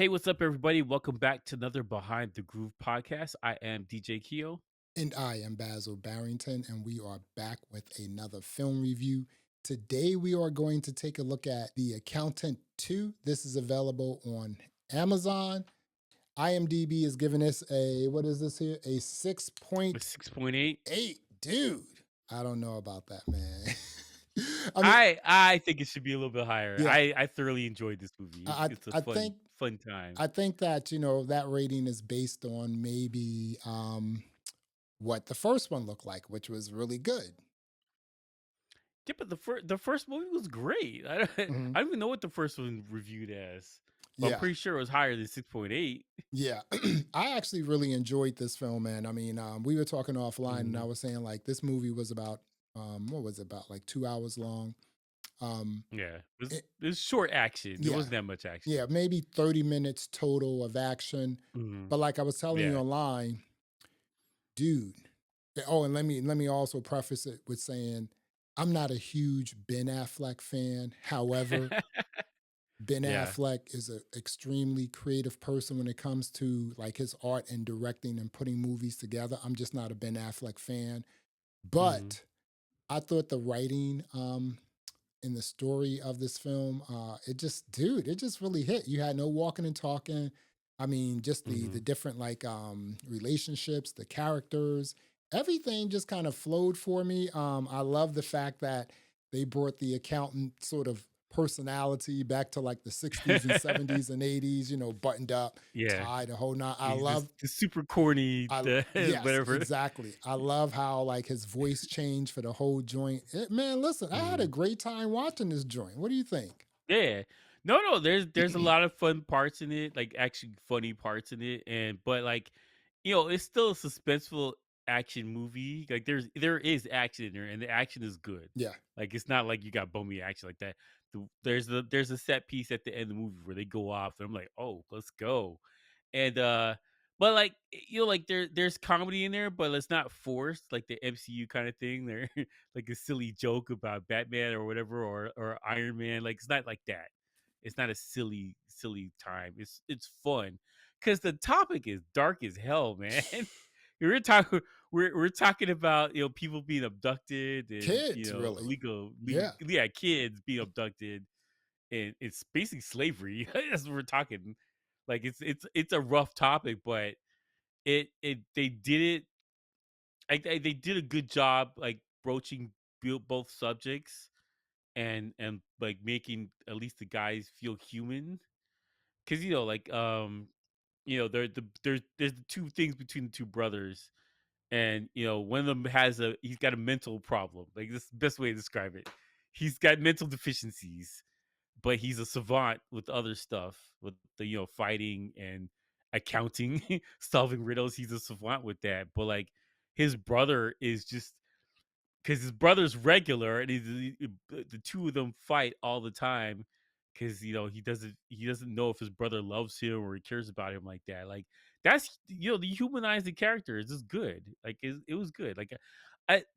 Hey, what's up, everybody? Welcome back to another Behind the Groove podcast. I am DJ Keo. And I am Basil Barrington, and we are back with another film review. Today, we are going to take a look at The Accountant 2. This is available on Amazon. IMDb is giving us a, what is this here? A With 6.8. 6.8. Dude, I don't know about that, man. I mean, I think it should be a little bit higher. yeah, I thoroughly enjoyed this movie. It's I, it's a I fun think fun time. I think that, that rating is based on maybe what the first one looked like, which was really good. Yeah, but the first movie was great. Mhm. I don't even know what the first one reviewed as, but I'm Yeah. pretty sure it was higher than 6.8. Yeah, I actually really enjoyed this film, man. I mean, we were talking offline, and I Mhm. was saying like this movie was about, what was it, about like 2 hours long. Um, Yeah, it, it was short action. There yeah, wasn't that much action. yeah, maybe 30 minutes total of action. Mhm. But like I was telling you Yeah. online, dude. Oh, and let me also preface it with saying I'm not a huge Ben Affleck fan. However, Ben Yeah. Affleck is an extremely creative person when it comes to like his art and directing and putting movies together. I'm just not a Ben Affleck fan, Mhm. but I thought the writing in the story of this film, it just, dude, it just really hit. You had no walking and talking. I mean, just the Mhm. different like relationships, the characters, everything just kind of flowed for me. I love the fact that they brought the accountant sort of personality back to like the 60s and 70s and 80s, buttoned up, Yeah. tie, the whole nine. I He's love the super corny, the yes, whatever. exactly. I love how like his voice changed for the whole joint. Man, listen, I had a Mhm. great time watching this joint. What do you think? Yeah. No, there's a lot of fun parts in it, like, actually funny parts in it, but, like, it's still a suspenseful action movie, like, there is action in there, and the action is good. Yeah. Like, it's not like you got bummy action like that. There's a set piece at the end of the movie where they go off, and I'm like, "Oh, let's go." And, but, like, like, there's comedy in there, but it's not forced, like the MCU kinda thing. There like a silly joke about Batman or whatever, or Iron Man. Like, it's not like that. It's not a silly time. It's fun because the topic is dark as hell, man. we're talking we're talking about people being abducted and Kids, really. illegal, Yeah. yeah, kids being abducted, and it's basically slavery. That's what we're talking. Like, it's a rough topic, but they did it. They did a good job, like, broaching both subjects, and like making at least the guys feel human. Because there's the two things between the two brothers, and one of them he's got a mental problem. Like, this is the best way to describe it. He's got mental deficiencies, but he's a savant with other stuff, with the fighting and accounting, solving riddles. He's a savant with that. But, like, his brother is just, because his brother's regular, and the two of them fight all the time, because he doesn't know if his brother loves him or he cares about him like that. Like, that's, the humanizing character is just good. Like, it was good. Like,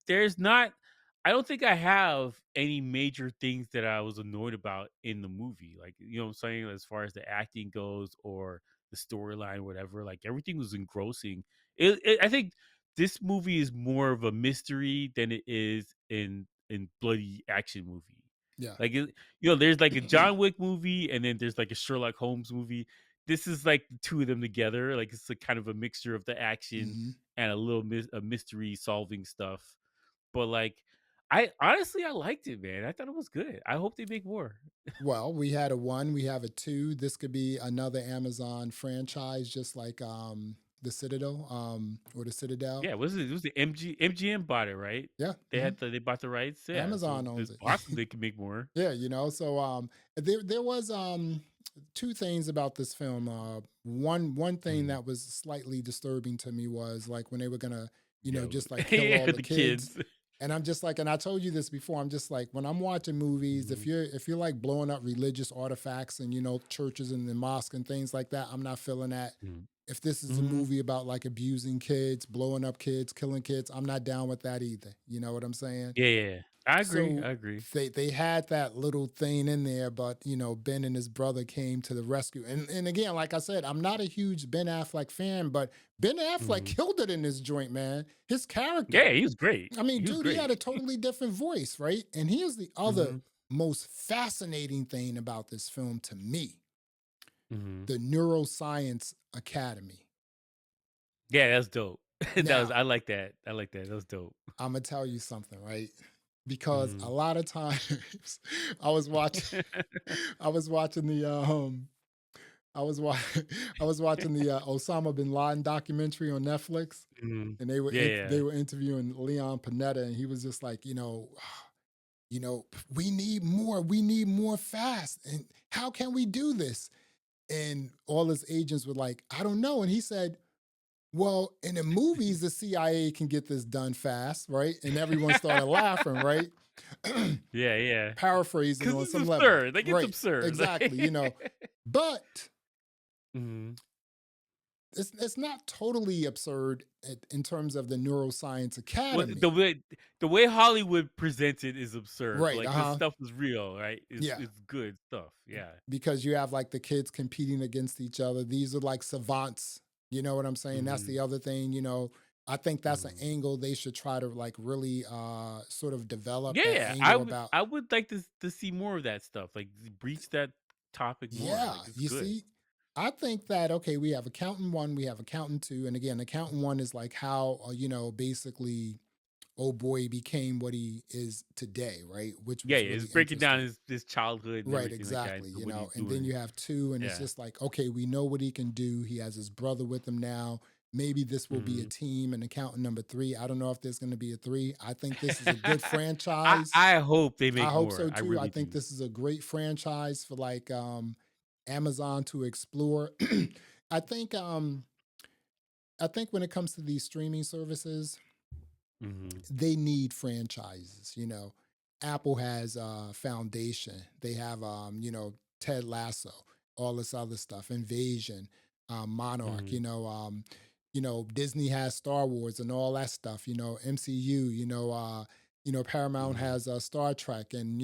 there's not. I don't think I have any major things that I was annoyed about in the movie. Like, what I'm saying, as far as the acting goes or the storyline, whatever. Like, everything was engrossing. I think this movie is more of a mystery than it is in bloody action movie. Yeah. Like, there's like a John Wick movie, and then there's like a Sherlock Holmes movie. This is like the two of them together. Like, it's a kind of a mixture of the action hmm and a little mystery solving stuff. But, like, I liked it, man. I thought it was good. I hope they make more. Well, we had a one, we have a two. This could be another Amazon franchise, just like the Citadel, or the Citadel. Yeah, it was the MGM bought it, right? Yeah. They bought the rights. Yeah, so Amazon owns it's it. possible they can make more. Yeah, so there was two things about this film. One thing Mhm. that was slightly disturbing to me was like when they were gonna, Yeah, just like kill yeah, all the the kids. kids. And I'm just like, and I told you this before, I'm just like, when I'm watching movies, if Mhm, you're like blowing up religious artifacts and churches and the mosque and things like that, I'm not feeling that. mhm, If this is a mhm. movie about like abusing kids, blowing up kids, killing kids, I'm not down with that either. You know what I'm saying? Yeah, yeah, yeah. I agree. So I agree. they had that little thing in there, but Ben and his brother came to the rescue. And again, like I said, I'm not a huge Ben Affleck fan, but Ben Affleck Mhm. killed it in this joint, man. His character. Yeah, he was great. I mean, He was dude, he had a great. totally different voice, right? And here's the other Mhm. most fascinating thing about this film to me: Mhm. the Neuroscience Academy. Yeah, that's dope. That was Now, I like that. I like that. That was dope. I'm gonna tell you something, right? Because a Mhm. lot of times I was watching I was watching the I was wa- I was watching the Osama bin Laden documentary on Netflix, Mhm. and Yeah, they yeah. were interviewing Leon Panetta, and he was just like, we need more fast, and how can we do this? And all his agents were like, I don't know, and he said, well, in the movies, the CIA can get this done fast, right? And everyone started laughing, right? Yeah, yeah. Paraphrasing 'Cause on it's some level. absurd. Like, it's Right. absurd. Exactly. But Mhm. it's not totally absurd in terms of the Neuroscience Well, Academy. the way Hollywood presents it is absurd, but, Right. like, this Uh-huh. stuff is real, right? Yeah. It's good stuff. Yeah. Because you have like the kids competing against each other. These are like savants. You know what I'm saying? That's Mhm. the other thing. I think that's an Mhm. angle they should try to like really sort of develop Yeah, that yeah. angle about. I would like to see more of that stuff, like, breach that topic more, Yeah, like, it's you good. see, I think that okay, we have accountant one, we have accountant two, and again, accountant one is like how basically, oh boy became what he is today, right? Which Yeah, was yeah, it's really breaking down interesting. his childhood and Right, everything like that, exactly. into what he's And then doing. you have two, and it's Yeah. just like, okay, we know what he can do. He has his brother with him now. Maybe this will be a Mhm. team. And accountant number three, I don't know if there's going to be a three. I think this is a good franchise. I hope they I make hope more. so I too. I really think do. this is a great franchise for like Amazon to explore. I think um I think when it comes to these streaming services, Mhm. they need franchises. Apple has Foundation. They have Ted Lasso, all this other stuff, Invasion, Monarch, Mhm. Disney has Star Wars and all that stuff, MCU, Paramount Mhm. has Star Trek and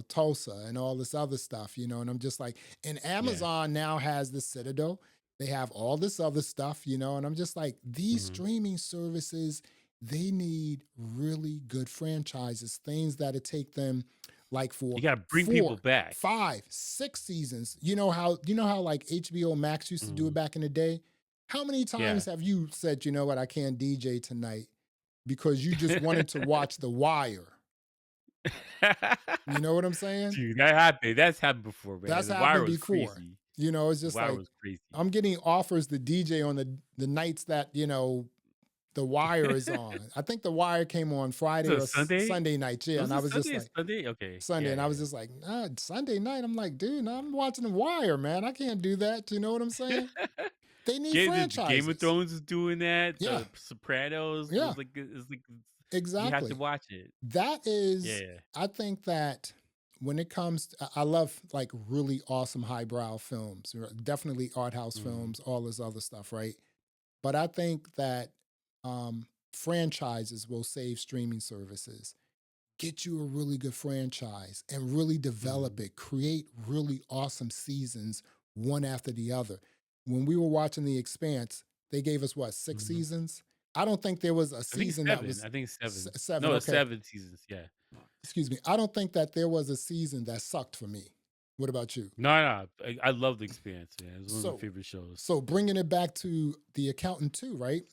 Tulsa and all this other stuff, and I'm just like, and Yeah. Amazon now has the Citadel. They have all this other stuff, and I'm just like, these Mhm. streaming services, they need really good franchises, things that'll take them like You for gotta bring people four, back. 5, 6 seasons. You know how like HBO Max used to do it Mhm. back in the day? How many times Yeah. have you said, you know what, I can't DJ tonight because you just wanted to watch The Wire? You know what I'm saying? Dude, that happened. That's happened before, man. That's The Wire happened was before. crazy. It's The just Wire like was crazy. I'm getting offers to DJ on the nights that, The Wire is on. I think The Wire came on Friday So or Sunday? Sunday nights. Yeah, Was and I it was just Sunday? like, Sunday? Okay. Sunday, Yeah, and I was yeah. just like, Sunday night. I'm like, dude, no, I'm watching The Wire, man. I can't do that. You know what I'm saying? They need The Game of franchises. Thrones is doing that. Yeah, The Sopranos yeah, is like you have to exactly. watch it. That is, Yeah. I think that when it comes, I love like really awesome highbrow films, definitely art house Mhm. films, all this other stuff, right? But I think that franchises will save streaming services. Get you a really good franchise and really develop Mhm. it. Create really awesome seasons, one after the other. When we were watching The Expanse, they gave us what, six Mhm. seasons? I don't think there was a I think it's season that 7. was I think it's 7. seven. No, it's Okay. 7 seasons, yeah. Excuse me. I don't think that there was a season that sucked for me. What about you? No, no, I love The Expanse, man. It's one of my So, favorite shows. so bringing it back to The Accountant too, right?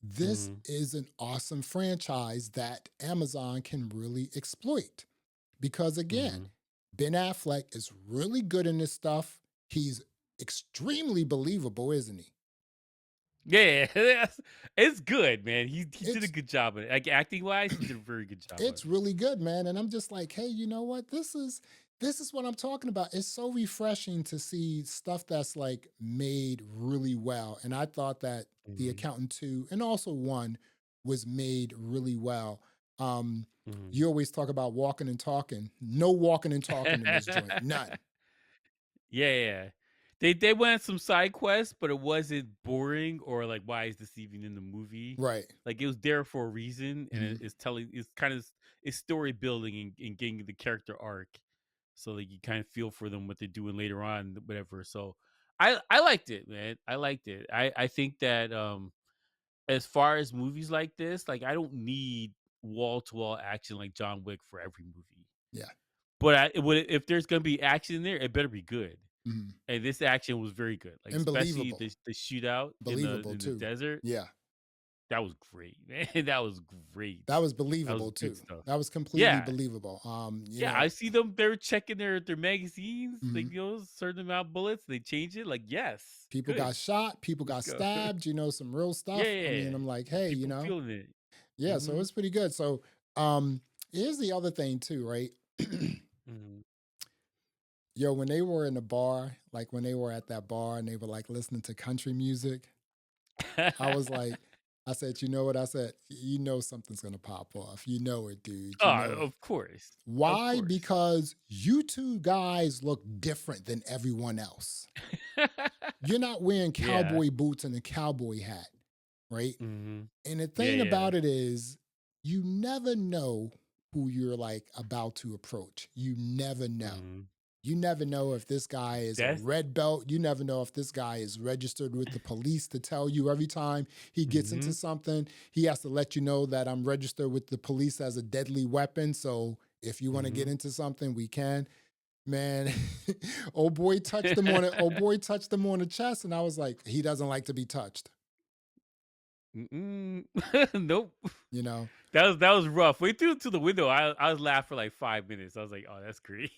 This Mhm. is an awesome franchise that Amazon can really exploit. Because again, Mhm. Ben Affleck is really good in this stuff. He's extremely believable, isn't he? Yeah, it's good, man. He did a It's good job at it. Like, acting-wise, he did a very good job on it's it. really good, man. And I'm just like, hey, you know what? This is what I'm talking about. It's so refreshing to see stuff that's like made really well. And I thought that The Mhm. Accountant 2 and also 1 was made really well. Um, Mhm. you always talk about walking and talking. No walking and talking in this joint. None. Yeah, yeah. They went on some side quests, but it wasn't boring or like, "Why is this even in the movie?" Right. Like, it was there for a reason, and Mhm. it's kind of it's story building and getting the character arc, so that you kind of feel for them what they're doing later on, whatever. So, I liked it, man. I liked it. I think that as far as movies like this, like I don't need wall to wall action like John Wick for every movie. Yeah. But if there's gonna be action in there, it better be good. Mhm. And this action was very good, like, And especially believable. the shootout Believable in the too. desert. Yeah. That was great, man. That was great. That was That was believable good too. stuff. That was completely Yeah, believable. You yeah, I know, see them, they're checking their magazines, like, mhm. certain amount of bullets, they change it, like, yes, People got good, shot, people let's got go. stabbed, some real Yeah, stuff. I yeah, mean, yeah. I'm like, hey, People feeling it. yeah, so Mhm, it's pretty good. So, um, here's the other thing too, right? mhm. Yo, when they were in the bar, like when they were at that bar and they were like listening to country music, I was like, I said, you know what? I said, you know something's gonna pop off. You know it, dude. You Oh, know it. of course, of Why? course. Because you two guys look different than everyone else. You're not wearing Yeah. cowboy boots and a cowboy hat, right? Mhm. And the Yeah, thing yeah. about it is, you never know who you're like about to approach. You never know. Mhm. You never know if this guy is a That's red belt. You never know if this guy is registered with the police to tell you every time he gets into Mhm. something, he has to let you know that I'm registered with the police as a deadly weapon. So if you want to get Mhm. into something, we can. Man, old boy touched him on it. Old boy touched him on the chest, and I was like, he doesn't like to be touched. Mm-mm. Nope. You know. That was rough. We threw it to the window. I was laughing for like 5 minutes. I was like, "Oh, that's great."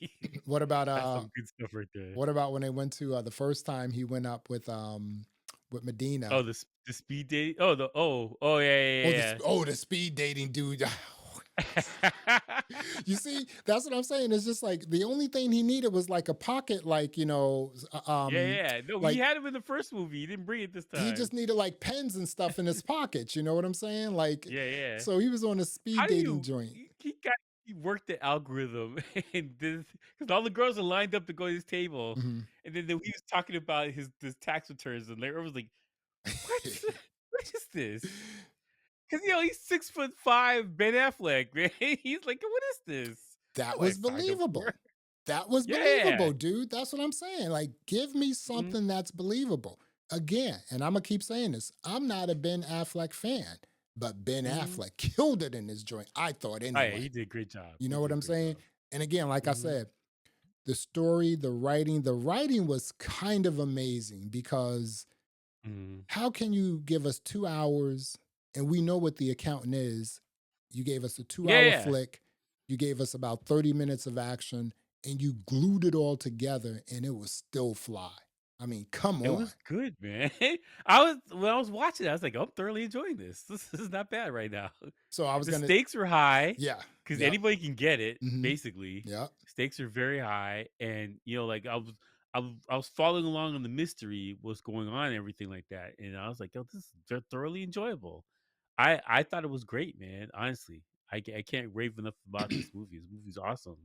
What about That's some good stuff right there. what about when they went to the first time he went up with Oh, Medina? the speed date? Oh, oh, yeah, The speed dating dude. yeah, You see, that's what I'm saying. It's just like the only thing he needed was like a pocket, yeah, yeah. No, he like had him in the first movie. He didn't bring it this he time. just needed like pens and stuff in his pockets. You know what I'm saying? Like, Yeah, yeah. so he was on a How speed do dating you joint. he worked the algorithm and this because all the girls are lined up to go to his table, Mhm. and then he was talking about his tax returns, and everyone was like, "What? What is this?" Because he's 6'5", Ben Affleck, man. He's like, "What is this? That Nobody was signed up for." believable. That was Yeah. believable, dude. That's what I'm saying. Like, give me Mhm, something that's believable. Again, and I'm gonna keep saying this. I'm not a Ben Affleck fan, but Ben mhm. Affleck killed it in this joint. I thought Oh, yeah, anyway. he did a great job. You He know what did a I'm great saying? job. And again, like I Mhm, said, the story, the writing was kind of amazing because mhm. how can you give us 2 hours and we know what the accountant is? You gave us a two Yeah, hour yeah. flick, you gave us about 30 minutes of action, and you glued it all together and it was still fly. I mean, come It on. was good, man. When I was watching it, I was like, "I'm thoroughly enjoying this. This is not bad right now." So I was The gonna, stakes were high yeah, because yep, anybody can get it, hmm, basically. yep. Stakes are very high, and, like, I was following along on the mystery, what's going on and everything like that, and I was like, "Yo, this is thoroughly enjoyable." I thought it was great, man, honestly. I can't rave enough about this movie. This movie's awesome.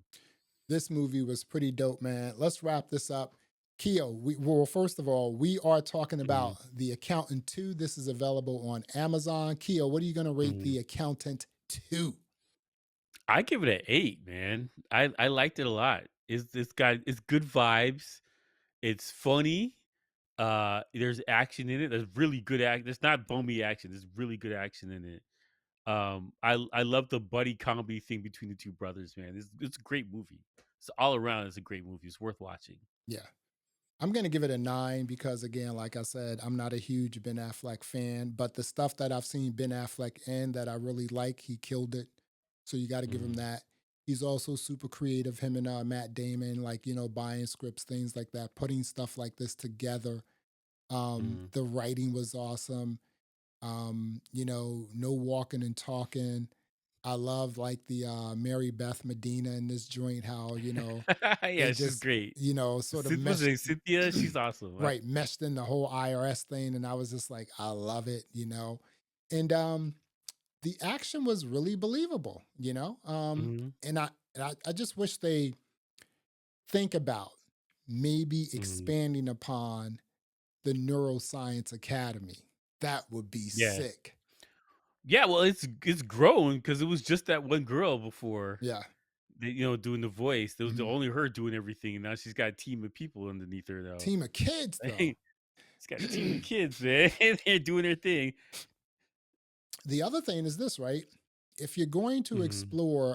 This movie was pretty dope, man. Let's wrap this up. Keo, well, first of all, we are talking Mhm, about The Accountant 2. This is available on Amazon. Keo, what are you going to rate mhm. The Accountant 2? I give it an 8, man. I liked it a lot. It's good vibes. It's funny. There's action in it. There's really good act. There's not bummy action. There's really good action in it. I love the buddy comedy thing between the two brothers, man. It's a great movie. So all around, it's a great movie. It's worth watching. Yeah. I'm going to give it a 9 because, again, like I said, I'm not a huge Ben Affleck fan, but the stuff that I've seen Ben Affleck in that I really like, he killed it. So you got to give him Mhm, that. He's also super creative, him and Matt Damon, like, buying scripts, things like that, putting stuff like this together. mhm. The writing was awesome. No walking and talking. I love like the Mary Beth Medina in this joint, how, they Yeah, she's just, great. sort of Was meshed, it Cynthia? She's awesome. right, meshed in the whole IRS thing. And I was just like, I love it. And the action was really believable. Mhm, And I just wish they think about maybe Mhm. expanding upon the Neuroscience Academy. That would be Yeah. sick. Yeah, well, it's grown because it was just that one girl before Yeah. that, doing the voice. There was Mhm. only her doing everything, and now she's got a team of people underneath her, though. Team of kids, though. She's got a team of kids, man. They're doing their thing. The other thing is this, right? If you're going to Mhm. explore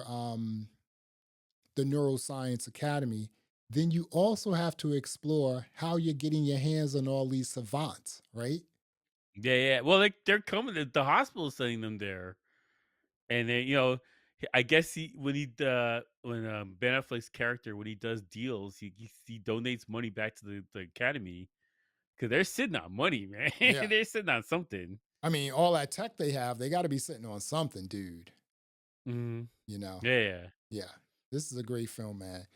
the Neuroscience Academy, then you also have to explore how you're getting your hands on all these savants, right? Yeah, yeah. Well, they're coming. The hospital is sending them there, and then I guess when Ben Affleck's character when he does deals, he donates money back to the academy because they're sitting on money, man. Yeah. They're sitting on something. I mean, all that tech they have, they got to be sitting on something, dude. Mhm. You know? Yeah, yeah. Yeah. This is a great film, man.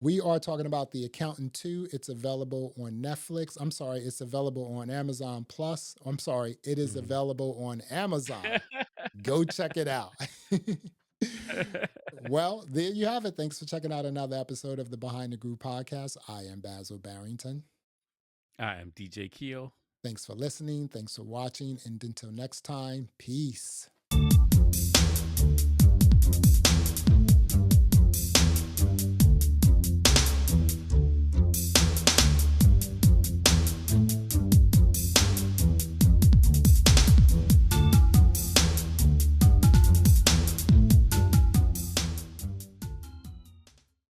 We are talking about The Accountant 2. It's available on Netflix. I'm sorry, it's available on Amazon Plus. I'm sorry, it is Mhm. available on Amazon. Go check it out. Well, there you have it. Thanks for checking out another episode of the Behind the Groove podcast. I am Basil Barrington. I am DJ Keo. Thanks for listening. Thanks for watching. And until next time, peace.